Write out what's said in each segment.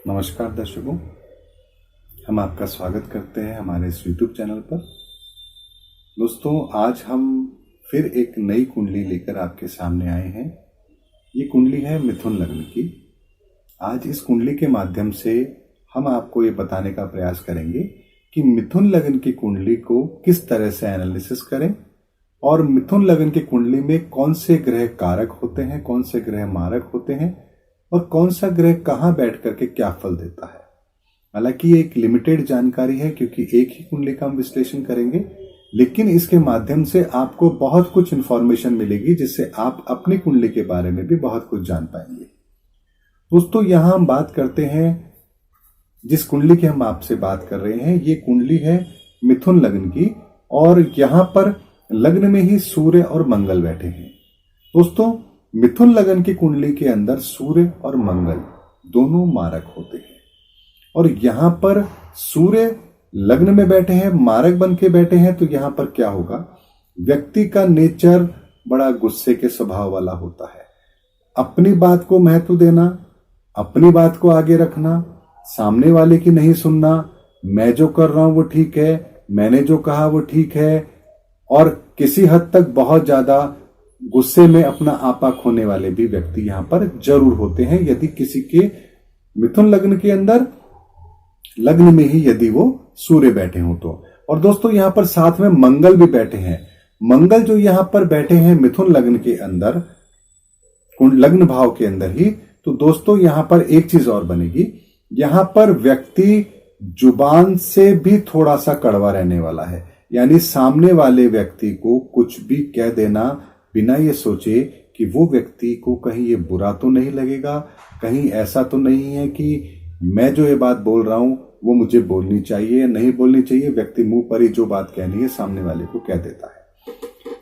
नमस्कार दर्शकों, हम आपका स्वागत करते हैं हमारे इस YouTube चैनल पर। दोस्तों, आज हम फिर एक नई कुंडली लेकर आपके सामने आए हैं। ये कुंडली है मिथुन लग्न की। आज इस कुंडली के माध्यम से हम आपको ये बताने का प्रयास करेंगे कि मिथुन लग्न की कुंडली को किस तरह से एनालिसिस करें और मिथुन लग्न की कुंडली में कौन से ग्रह कारक होते हैं, कौन से ग्रह मारक होते हैं और कौन सा ग्रह कहां बैठ करके क्या फल देता है। हालांकि ये एक लिमिटेड जानकारी है क्योंकि एक ही कुंडली का हम विश्लेषण करेंगे, लेकिन इसके माध्यम से आपको बहुत कुछ इंफॉर्मेशन मिलेगी जिससे आप अपनी कुंडली के बारे में भी बहुत कुछ जान पाएंगे। दोस्तों, यहां हम बात करते हैं जिस कुंडली की हम आपसे बात कर रहे हैं, ये कुंडली है मिथुन लग्न की और यहां पर लग्न में ही सूर्य और मंगल बैठे हैं। दोस्तों, मिथुन लग्न की कुंडली के अंदर सूर्य और मंगल दोनों मारक होते हैं और यहां पर सूर्य लग्न में बैठे हैं, मारक बन के बैठे हैं, तो यहां पर क्या होगा, व्यक्ति का नेचर बड़ा गुस्से के स्वभाव वाला होता है। अपनी बात को महत्व देना, अपनी बात को आगे रखना, सामने वाले की नहीं सुनना, मैं जो कर रहा हूं वो ठीक है, मैंने जो कहा वो ठीक है, और किसी हद तक बहुत ज्यादा गुस्से में अपना आपा खोने वाले भी व्यक्ति यहां पर जरूर होते हैं यदि किसी के मिथुन लग्न के अंदर लग्न में ही यदि वो सूर्य बैठे हो तो। और दोस्तों, यहां पर साथ में मंगल भी बैठे हैं। मंगल जो यहां पर बैठे हैं मिथुन लग्न के अंदर, लग्न भाव के अंदर ही, तो दोस्तों यहां पर एक चीज और बनेगी। यहां पर व्यक्ति जुबान से भी थोड़ा सा कड़वा रहने वाला है, यानी सामने वाले व्यक्ति को कुछ भी कह देना बिना ये सोचे कि वो व्यक्ति को कहीं ये बुरा तो नहीं लगेगा, कहीं ऐसा तो नहीं है कि मैं जो ये बात बोल रहा हूं वो मुझे बोलनी चाहिए या नहीं बोलनी चाहिए। व्यक्ति मुंह पर ही जो बात कहनी है सामने वाले को कह देता है।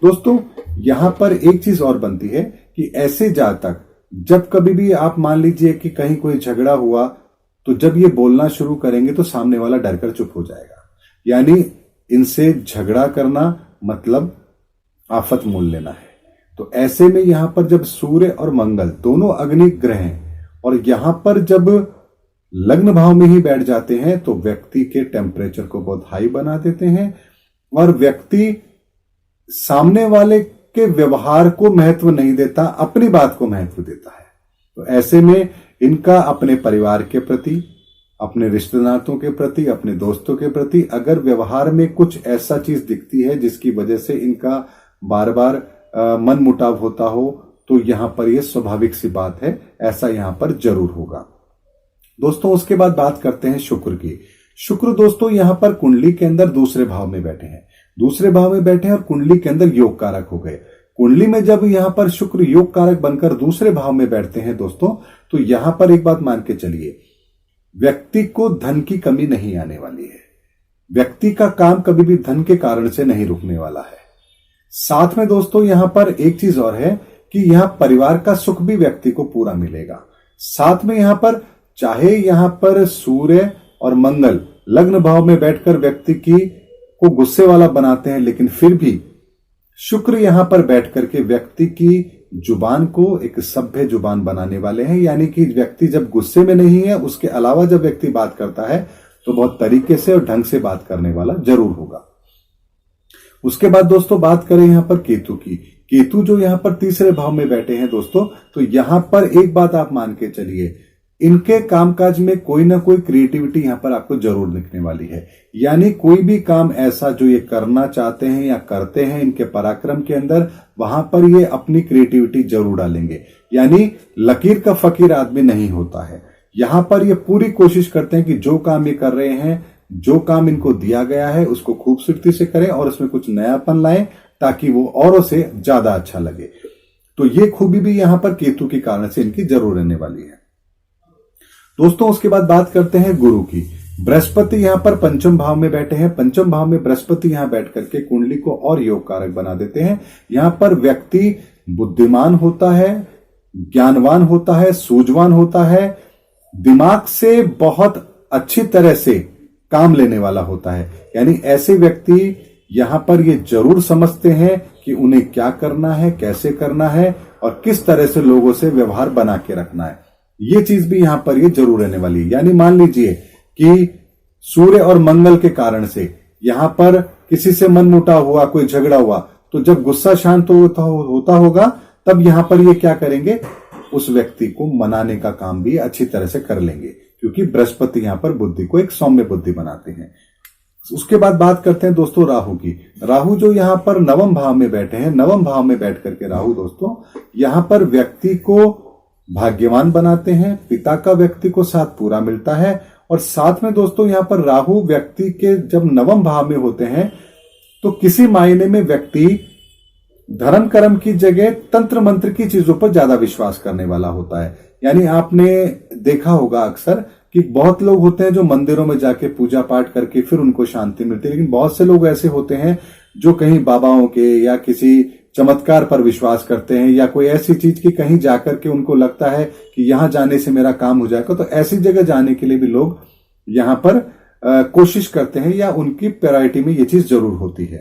दोस्तों, यहां पर एक चीज और बनती है कि ऐसे जातक जब कभी भी आप मान लीजिए कि कहीं कोई झगड़ा हुआ तो जब ये बोलना शुरू करेंगे तो सामने वाला डरकर चुप हो जाएगा, यानी इनसे झगड़ा करना मतलब आफत मोल लेना है। तो ऐसे में यहां पर जब सूर्य और मंगल दोनों अग्नि ग्रह हैं और यहां पर जब लग्न भाव में ही बैठ जाते हैं तो व्यक्ति के टेम्परेचर को बहुत हाई बना देते हैं और व्यक्ति सामने वाले के व्यवहार को महत्व नहीं देता, अपनी बात को महत्व देता है। तो ऐसे में इनका अपने परिवार के प्रति, अपने रिश्तेदारों के प्रति, अपने दोस्तों के प्रति अगर व्यवहार में कुछ ऐसा चीज दिखती है जिसकी वजह से इनका बार बार मन मुटाव होता हो तो यहां पर यह स्वाभाविक सी बात है, ऐसा यहां पर जरूर होगा। दोस्तों, उसके बाद बात करते हैं शुक्र की। शुक्र दोस्तों यहां पर कुंडली के अंदर दूसरे भाव में बैठे हैं, दूसरे भाव में बैठे हैं और कुंडली के अंदर योग कारक हो गए। कुंडली में जब यहां पर शुक्र योग कारक बनकर दूसरे भाव में बैठते हैं दोस्तों, तो यहां पर एक बात मान के चलिए, व्यक्ति को धन की कमी नहीं आने वाली है। व्यक्ति का काम कभी भी धन के कारण से नहीं रुकने वाला है। साथ में दोस्तों यहां पर एक चीज और है कि यहां परिवार का सुख भी व्यक्ति को पूरा मिलेगा। साथ में यहां पर चाहे यहां पर सूर्य और मंगल लग्न भाव में बैठकर व्यक्ति को गुस्से वाला बनाते हैं, लेकिन फिर भी शुक्र यहां पर बैठ करके व्यक्ति की जुबान को एक सभ्य जुबान बनाने वाले हैं, यानी कि व्यक्ति जब गुस्से में नहीं है, उसके अलावा जब व्यक्ति बात करता है तो बहुत तरीके से और ढंग से बात करने वाला जरूर होगा। उसके बाद दोस्तों बात करें यहां पर केतु की। केतु जो यहां पर तीसरे भाव में बैठे हैं दोस्तों, तो यहां पर एक बात आप मान के चलिए, इनके कामकाज में कोई ना कोई क्रिएटिविटी यहां पर आपको जरूर दिखने वाली है। यानी कोई भी काम ऐसा जो ये करना चाहते हैं या करते हैं इनके पराक्रम के अंदर, वहां पर ये अपनी क्रिएटिविटी जरूर डालेंगे। यानी लकीर का फकीर आदमी नहीं होता है। यहां पर ये पूरी कोशिश करते हैं कि जो काम ये कर रहे हैं, जो काम इनको दिया गया है उसको खूबसूरती से करें और उसमें कुछ नयापन लाएं ताकि वो औरों से ज्यादा अच्छा लगे। तो ये खूबी भी यहां पर केतु के कारण से इनकी जरूर रहने वाली है। दोस्तों, उसके बाद बात करते हैं गुरु की। बृहस्पति यहां पर पंचम भाव में बैठे हैं। पंचम भाव में बृहस्पति यहां बैठ करके कुंडली को और योग कारक बना देते हैं। यहां पर व्यक्ति बुद्धिमान होता है, ज्ञानवान होता है, सूझवान होता है, दिमाग से बहुत अच्छी तरह से काम लेने वाला होता है। यानी ऐसे व्यक्ति यहां पर ये जरूर समझते हैं कि उन्हें क्या करना है, कैसे करना है और किस तरह से लोगों से व्यवहार बना के रखना है। ये चीज भी यहां पर ये जरूर रहने वाली है। यानी मान लीजिए कि सूर्य और मंगल के कारण से यहां पर किसी से मनमुटाव हुआ, कोई झगड़ा हुआ, तो जब गुस्सा शांत होता होगा तब यहां पर ये क्या करेंगे, उस व्यक्ति को मनाने का काम भी अच्छी तरह से कर लेंगे, क्योंकि बृहस्पति यहां पर बुद्धि को एक सौम्य बुद्धि बनाते हैं। उसके बाद बात करते हैं दोस्तों राहु की। राहु जो यहां पर नवम भाव में बैठे हैं, नवम भाव में बैठ करके राहु दोस्तों यहां पर व्यक्ति को भाग्यवान बनाते हैं, पिता का व्यक्ति को साथ पूरा मिलता है। और साथ में दोस्तों यहां पर राहु व्यक्ति के जब नवम भाव में होते हैं तो किसी मायने में व्यक्ति धर्म कर्म की जगह तंत्र मंत्र की चीजों पर ज्यादा विश्वास करने वाला होता है। यानी आपने देखा होगा अक्सर कि बहुत लोग होते हैं जो मंदिरों में जाके पूजा पाठ करके फिर उनको शांति मिलती है, लेकिन बहुत से लोग ऐसे होते हैं जो कहीं बाबाओं के या किसी चमत्कार पर विश्वास करते हैं, या कोई ऐसी चीज की कहीं जाकर के उनको लगता है कि यहां जाने से मेरा काम हो जाएगा, तो ऐसी जगह जाने के लिए भी लोग यहां पर कोशिश करते हैं, या उनकी प्रायोरिटी में ये चीज जरूर होती है।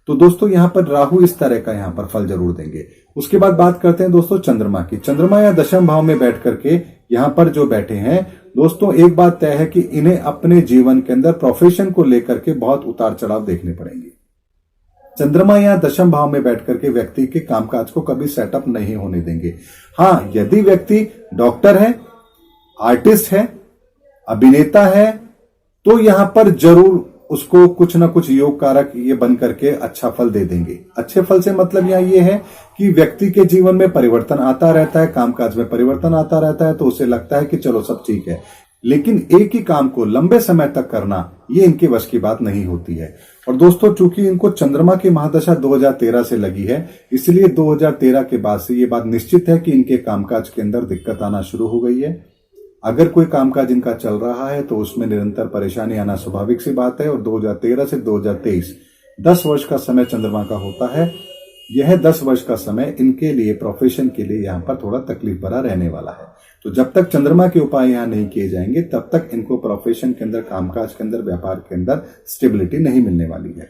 तो दोस्तों यहां पर राहु इस तरह का यहां पर फल जरूर देंगे। उसके बाद बात करते हैं दोस्तों चंद्रमा की। चंद्रमा या दशम भाव में बैठ करके यहां पर जो बैठे हैं दोस्तों, एक बात तय है कि इन्हें अपने जीवन के अंदर प्रोफेशन को लेकर के बहुत उतार चढ़ाव देखने पड़ेंगे। चंद्रमा या दशम भाव में बैठ करके व्यक्ति के कामकाज को कभी सेटअप नहीं होने देंगे। हाँ, यदि व्यक्ति डॉक्टर है, आर्टिस्ट है, अभिनेता है, तो यहां पर जरूर उसको कुछ ना कुछ योग कारक ये बन करके अच्छा फल दे देंगे। अच्छे फल से मतलब यहां ये है कि व्यक्ति के जीवन में परिवर्तन आता रहता है, कामकाज में परिवर्तन आता रहता है, तो उसे लगता है कि चलो सब ठीक है। लेकिन एक ही काम को लंबे समय तक करना ये इनके वश की बात नहीं होती है। और दोस्तों चूंकि इनको चंद्रमा की महादशा 2013 से लगी है, इसलिए 2013 के बाद से ये बात निश्चित है कि इनके कामकाज के अंदर दिक्कत आना शुरू हो गई है। अगर कोई कामकाज इनका चल रहा है तो उसमें निरंतर परेशानी आना स्वाभाविक सी बात है। और 2013 से 2023 10 वर्ष का समय चंद्रमा का होता है। यह 10 वर्ष का समय इनके लिए प्रोफेशन के लिए यहां पर थोड़ा तकलीफ भरा रहने वाला है। तो जब तक चंद्रमा के उपाय यहां नहीं किए जाएंगे तब तक इनको प्रोफेशन के अंदर, कामकाज के अंदर, व्यापार के अंदर स्टेबिलिटी नहीं मिलने वाली है।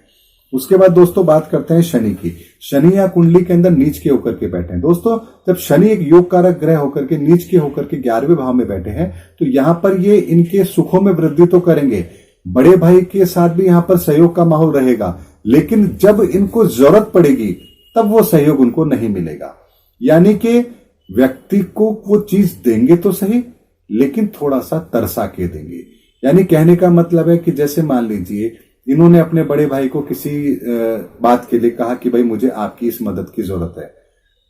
उसके बाद दोस्तों बात करते हैं शनि की। शनि या कुंडली के अंदर नीच के होकर के बैठे हैं। दोस्तों जब शनि एक योग कारक ग्रह होकर के नीच के होकर के 11वें भाव में बैठे हैं तो यहां पर ये इनके सुखों में वृद्धि तो करेंगे, बड़े भाई के साथ भी यहां पर सहयोग का माहौल रहेगा, लेकिन जब इनको जरूरत पड़ेगी तब वो सहयोग उनको नहीं मिलेगा। यानी कि व्यक्ति को वो चीज देंगे तो सही, लेकिन थोड़ा सा तरसा के देंगे। यानी कहने का मतलब है कि जैसे मान लीजिए इन्होंने अपने बड़े भाई को किसी बात के लिए कहा कि भाई मुझे आपकी इस मदद की जरूरत है,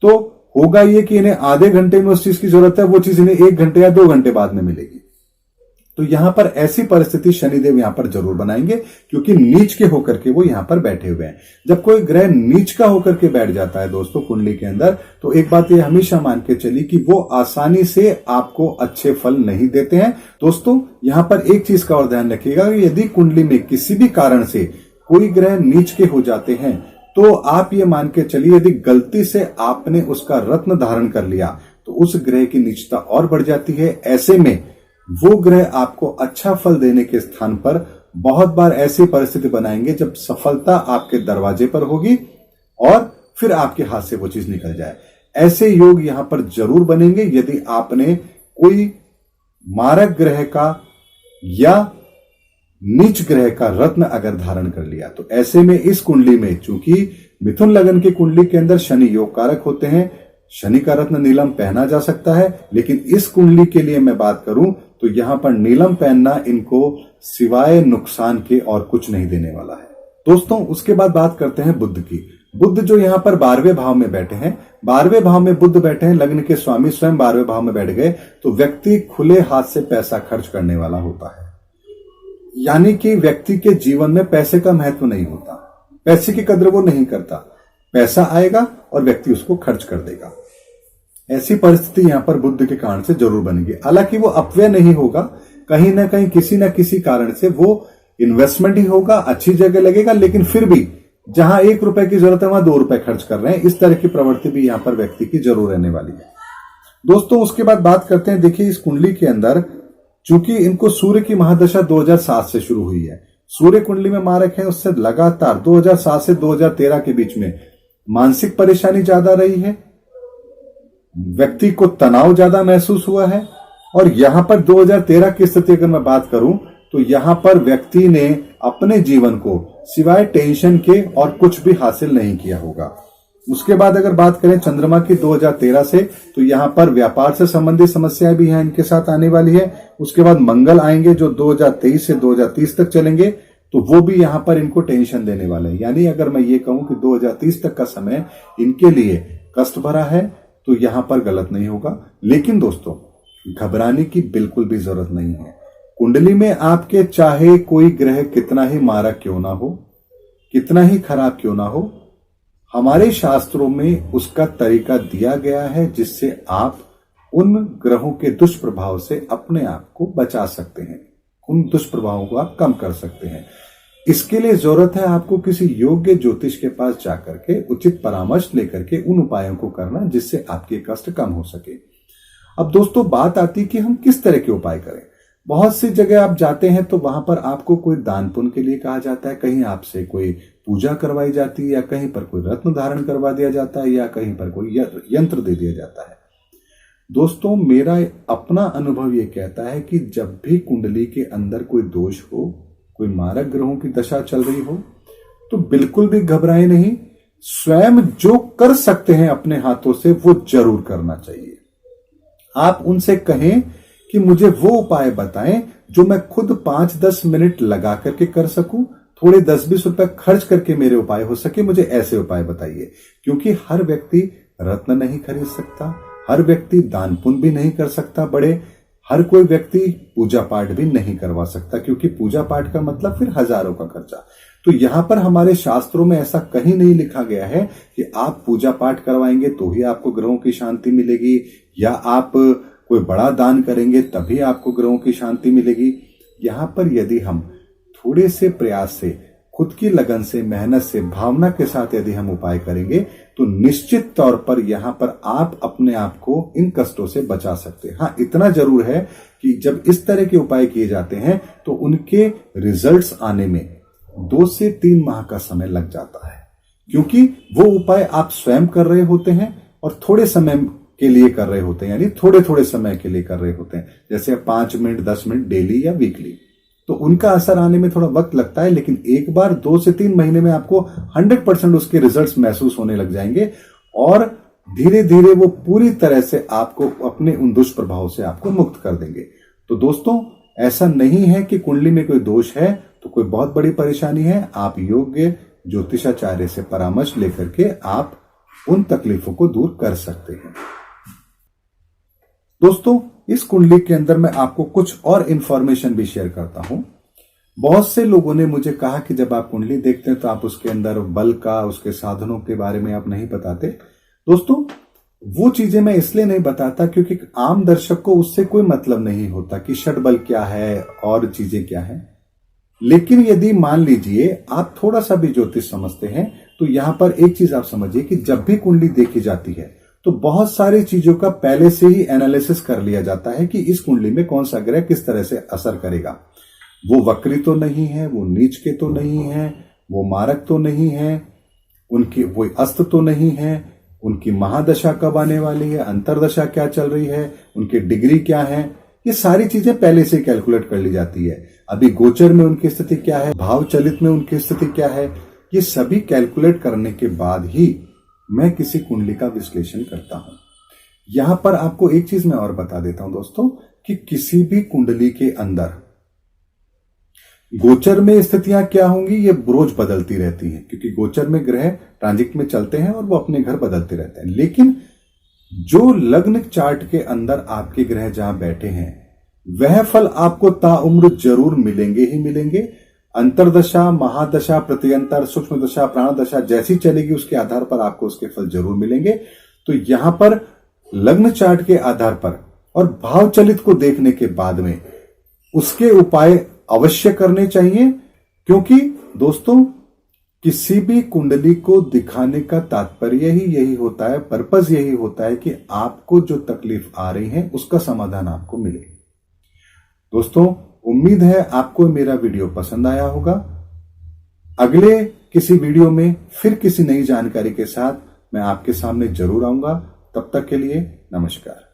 तो होगा ये कि इन्हें आधे घंटे में उस चीज की जरूरत है, वो चीज इन्हें 1 घंटे या 2 घंटे बाद में मिलेगी। तो यहां पर ऐसी परिस्थिति शनिदेव यहां पर जरूर बनाएंगे, क्योंकि नीच के होकर के वो यहां पर बैठे हुए हैं। जब कोई ग्रह नीच का होकर के बैठ जाता है दोस्तों कुंडली के अंदर, तो एक बात ये हमेशा मान के चली कि वो आसानी से आपको अच्छे फल नहीं देते हैं। दोस्तों यहां पर एक चीज का और ध्यान रखिएगा कि यदि कुंडली में किसी भी कारण से कोई ग्रह नीच के हो जाते हैं तो आप ये मान के चलिए यदि गलती से आपने उसका रत्न धारण कर लिया तो उस ग्रह की नीचता और बढ़ जाती है। ऐसे में वो ग्रह आपको अच्छा फल देने के स्थान पर बहुत बार ऐसी परिस्थिति बनाएंगे जब सफलता आपके दरवाजे पर होगी और फिर आपके हाथ से वो चीज निकल जाए। ऐसे योग यहां पर जरूर बनेंगे यदि आपने कोई मारक ग्रह का या नीच ग्रह का रत्न अगर धारण कर लिया। तो ऐसे में इस कुंडली में, चूंकि मिथुन लगन की कुंडली के अंदर शनि योग कारक होते हैं, शनि का रत्न नीलम पहना जा सकता है, लेकिन इस कुंडली के लिए मैं बात करूं तो यहां पर नीलम पहनना इनको सिवाय नुकसान के और कुछ नहीं देने वाला है। दोस्तों उसके बाद बात करते हैं बुध की। बुध जो यहां पर 12वें भाव में बैठे हैं, 12वें भाव में बुध बैठे हैं, लग्न के स्वामी स्वयं 12वें भाव में बैठ गए, तो व्यक्ति खुले हाथ से पैसा खर्च करने वाला होता है। यानी कि व्यक्ति के जीवन में पैसे का महत्व नहीं होता, पैसे की कद्र वो नहीं करता। पैसा आएगा और व्यक्ति उसको खर्च कर देगा। ऐसी परिस्थिति यहां पर बुध के कारण से जरूर बनेगी। हालांकि वो अपव्यय नहीं होगा, कहीं ना कहीं किसी न किसी कारण से वो इन्वेस्टमेंट ही होगा, अच्छी जगह लगेगा, लेकिन फिर भी जहां 1 रुपए की जरूरत है वहां 2 रुपए खर्च कर रहे हैं। इस तरह की प्रवृत्ति भी यहां पर व्यक्ति की जरूर रहने वाली है। दोस्तों उसके बाद बात करते हैं, देखिए इस कुंडली के अंदर चूंकि इनको सूर्य की महादशा 2007 से शुरू हुई है, सूर्य कुंडली में मारक है, उससे लगातार 2007 से 2013 के बीच में मानसिक परेशानी ज्यादा रही है, व्यक्ति को तनाव ज्यादा महसूस हुआ है, और यहां पर 2013 की स्थिति अगर मैं बात करूं तो यहां पर व्यक्ति ने अपने जीवन को सिवाय टेंशन के और कुछ भी हासिल नहीं किया होगा। उसके बाद अगर बात करें चंद्रमा की 2013 से, तो यहां पर व्यापार से संबंधित समस्याएं भी हैं इनके साथ आने वाली है। उसके बाद मंगल आएंगे जो 2023 से 2030 तक चलेंगे, तो वो भी यहां पर इनको टेंशन देने वाले हैं। यानी अगर मैं ये कहूं कि 2030 तक का समय इनके लिए कष्ट भरा है तो यहां पर गलत नहीं होगा। लेकिन दोस्तों, घबराने की बिल्कुल भी जरूरत नहीं है। कुंडली में आपके चाहे कोई ग्रह कितना ही मारक क्यों ना हो, कितना ही खराब क्यों ना हो, हमारे शास्त्रों में उसका तरीका दिया गया है जिससे आप उन ग्रहों के दुष्प्रभाव से अपने आप को बचा सकते हैं, उन दुष्प्रभावों को आप कम कर सकते हैं। इसके लिए जरूरत है आपको किसी योग्य ज्योतिष के पास जाकर के उचित परामर्श लेकर के उन उपायों को करना जिससे आपके कष्ट कम हो सके। अब दोस्तों, बात आती है कि हम किस तरह के उपाय करें। बहुत सी जगह आप जाते हैं तो वहां पर आपको कोई दान पुण्य के लिए कहा जाता है, कहीं आपसे कोई पूजा करवाई जाती है, या कहीं पर कोई रत्न धारण करवा दिया जाता है, या कहीं पर कोई यंत्र दे दिया जाता है। दोस्तों, मेरा अपना अनुभव यह कहता है कि जब भी कुंडली के अंदर कोई दोष हो, कोई मारक ग्रहों की दशा चल रही हो, तो बिल्कुल भी घबराए नहीं। स्वयं जो कर सकते हैं अपने हाथों से वो जरूर करना चाहिए। आप उनसे कहें कि मुझे वो उपाय बताएं जो मैं खुद 5-10 मिनट लगा करके कर सकूं, थोड़े 10-20 रुपए खर्च करके मेरे उपाय हो सके, मुझे ऐसे उपाय बताइए। क्योंकि हर व्यक्ति रत्न नहीं खरीद सकता, हर व्यक्ति दान पुण्य भी नहीं कर सकता बड़े, हर कोई व्यक्ति पूजा पाठ भी नहीं करवा सकता, क्योंकि पूजा पाठ का मतलब फिर हजारों का खर्चा। तो यहां पर हमारे शास्त्रों में ऐसा कहीं नहीं लिखा गया है कि आप पूजा पाठ करवाएंगे तो ही आपको ग्रहों की शांति मिलेगी, या आप कोई बड़ा दान करेंगे तभी आपको ग्रहों की शांति मिलेगी। यहां पर यदि हम थोड़े से प्रयास से, खुद की लगन से, मेहनत से, भावना के साथ यदि हम उपाय करेंगे तो निश्चित तौर पर यहां पर आप अपने आप को इन कष्टों से बचा सकते हैं। हाँ, इतना जरूर है कि जब इस तरह के उपाय किए जाते हैं तो उनके रिजल्ट्स आने में 2 से 3 माह का समय लग जाता है, क्योंकि वो उपाय आप स्वयं कर रहे होते हैं और थोड़े समय के लिए कर रहे होते हैं, यानी थोड़े थोड़े समय के लिए कर रहे होते हैं। जैसे 5 मिनट 10 मिनट डेली या वीकली, तो उनका असर आने में थोड़ा वक्त लगता है, लेकिन एक बार 2 से 3 महीने में आपको 100% उसके रिजल्ट्स महसूस होने लग जाएंगे और धीरे धीरे वो पूरी तरह से आपको अपने उन दुष्प्रभाव से आपको मुक्त कर देंगे। तो दोस्तों, ऐसा नहीं है कि कुंडली में कोई दोष है तो कोई बहुत बड़ी परेशानी है। आप योग्य ज्योतिषाचार्य से परामर्श लेकर के आप उन तकलीफों को दूर कर सकते हैं। दोस्तों, इस कुंडली के अंदर मैं आपको कुछ और इंफॉर्मेशन भी शेयर करता हूं। बहुत से लोगों ने मुझे कहा कि जब आप कुंडली देखते हैं तो आप उसके अंदर बल का, उसके साधनों के बारे में आप नहीं बताते। दोस्तों, वो चीजें मैं इसलिए नहीं बताता क्योंकि आम दर्शक को उससे कोई मतलब नहीं होता कि षटबल क्या है और चीजें क्या है। लेकिन यदि मान लीजिए आप थोड़ा सा भी ज्योतिष समझते हैं तो यहां पर एक चीज आप समझिए कि जब भी कुंडली देखी जाती है तो बहुत सारी चीजों का पहले से ही एनालिसिस कर लिया जाता है कि इस कुंडली में कौन सा ग्रह किस तरह से असर करेगा। वो वक्री तो नहीं है, वो नीच के तो नहीं है, वो मारक तो नहीं है, उनकी वो अस्त तो नहीं है, उनकी महादशा कब आने वाली है, अंतरदशा क्या चल रही है, उनकी डिग्री क्या है, ये सारी चीजें पहले से कैलकुलेट कर ली जाती है। अभी गोचर में उनकी स्थिति क्या है, भाव चलित में उनकी स्थिति क्या है, ये सभी कैलकुलेट करने के बाद ही मैं किसी कुंडली का विश्लेषण करता हूं। यहां पर आपको एक चीज मैं और बता देता हूं दोस्तों कि किसी भी कुंडली के अंदर गोचर में स्थितियां क्या होंगी ये रोज बदलती रहती हैं, क्योंकि गोचर में ग्रह ट्रांजिट में चलते हैं और वो अपने घर बदलते रहते हैं। लेकिन जो लग्न चार्ट के अंदर आपके ग्रह जहां बैठे हैं वह फल आपको ताउम्र जरूर मिलेंगे ही मिलेंगे। अंतरदशा, महादशा, प्रत्यंतर, सूक्ष्म दशा, प्राण दशा जैसी चलेगी उसके आधार पर आपको उसके फल जरूर मिलेंगे। तो यहां पर लग्न चार्ट के आधार पर और भाव चलित को देखने के बाद में उसके उपाय अवश्य करने चाहिए, क्योंकि दोस्तों किसी भी कुंडली को दिखाने का तात्पर्य ही यही होता है, पर्पस यही होता है कि आपको जो तकलीफ आ रही है उसका समाधान आपको मिले। दोस्तों, उम्मीद है आपको मेरा वीडियो पसंद आया होगा। अगले किसी वीडियो में फिर किसी नई जानकारी के साथ मैं आपके सामने जरूर आऊंगा। तब तक के लिए नमस्कार।